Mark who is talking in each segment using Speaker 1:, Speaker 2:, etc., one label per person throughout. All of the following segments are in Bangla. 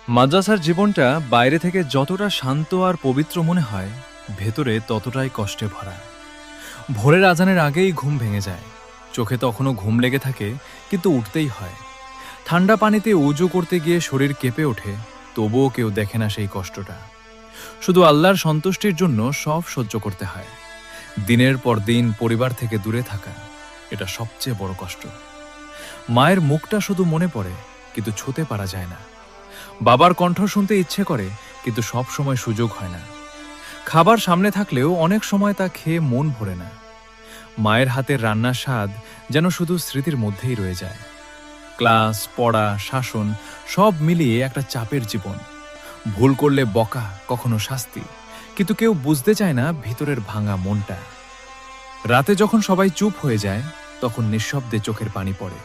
Speaker 1: মাদ্রাসার জীবনটা বাইরে থেকে যতটা শান্ত আর পবিত্র মনে হয়, ভেতরে ততটাই কষ্টে ভরা। ভোরের আজানের আগেই ঘুম ভেঙে যায়, চোখে তখনও ঘুম লেগে থাকে, কিন্তু উঠতেই হয়। ঠান্ডা পানিতে উজু করতে গিয়ে শরীর কেঁপে ওঠে, তবুও কেউ দেখে না সেই কষ্টটা। শুধু আল্লাহর সন্তুষ্টির জন্য সব সহ্য করতে হয়। দিনের পর দিন পরিবার থেকে দূরে থাকা, এটা সবচেয়ে বড় কষ্ট। মায়ের মুখটা শুধু মনে পড়ে, কিন্তু ছুঁতে পারা যায় না। বাবার কণ্ঠ শুনতে ইচ্ছে করে, কিন্তু সব সময় সুযোগ হয় না। খাবার সামনে থাকলেও অনেক সময় তা খেয়ে মন ভরে না। মায়ের হাতের রান্নার স্বাদ যেন শুধু স্মৃতির মধ্যেই রয়ে যায়। ক্লাস, পড়া, শাসন সব মিলিয়ে একটা চাপের জীবন। ভুল করলে বকা, কখনো শাস্তি, কিন্তু কেউ বুঝতে চায় না ভিতরের ভাঙা মনটা। রাতে যখন সবাই চুপ হয়ে যায়, তখন নিঃশব্দে চোখের পানি পড়ে।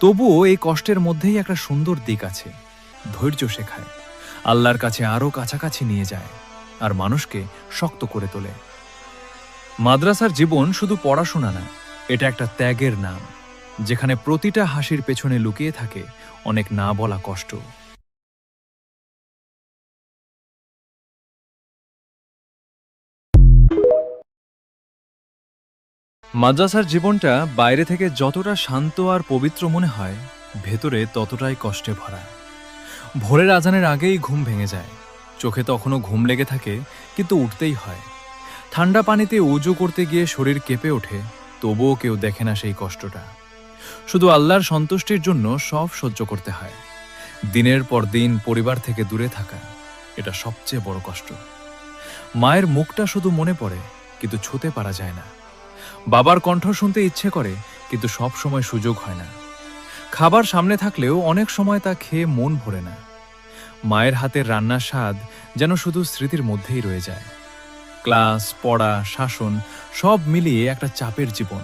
Speaker 1: তবুও এই কষ্টের মধ্যেই একটা সুন্দর দিক আছে। ধৈর্য শেখায়, আল্লাহর কাছে আরও কাছাকাছি নিয়ে যায়, আর মানুষকে শক্ত করে তোলে। মাদ্রাসার জীবন শুধু পড়াশোনা না, এটা একটা ত্যাগের নাম, যেখানে প্রতিটা হাসির পেছনে লুকিয়ে থাকে অনেক না বলা কষ্ট। মাদ্রাসার জীবনটা বাইরে থেকে যতটা শান্ত আর পবিত্র মনে হয়, ভেতরে ততটাই কষ্টে ভরা। ভোরের আজানের আগেই ঘুম ভেঙে যায়, চোখে তখনও ঘুম লেগে থাকে, কিন্তু উঠতেই হয়। ঠান্ডা পানিতে উজু করতে গিয়ে শরীর কেঁপে ওঠে, তবুও কেউ দেখে না সেই কষ্টটা। শুধু আল্লাহর সন্তুষ্টির জন্য সব সহ্য করতে হয়। দিনের পর দিন পরিবার থেকে দূরে থাকা, এটা সবচেয়ে বড় কষ্ট। মায়ের মুখটা শুধু মনে পড়ে, কিন্তু ছুঁতে পারা যায় না। বাবার কণ্ঠ শুনতে ইচ্ছে করে, কিন্তু সব সময় সুযোগ হয় না। খাবার সামনে থাকলেও অনেক সময় তা খেয়ে মন ভরে না। মায়ের হাতের রান্নার স্বাদ যেন শুধু স্মৃতির মধ্যেই রয়ে যায়। ক্লাস, পড়া, শাসন সব মিলিয়ে একটা চাপের জীবন।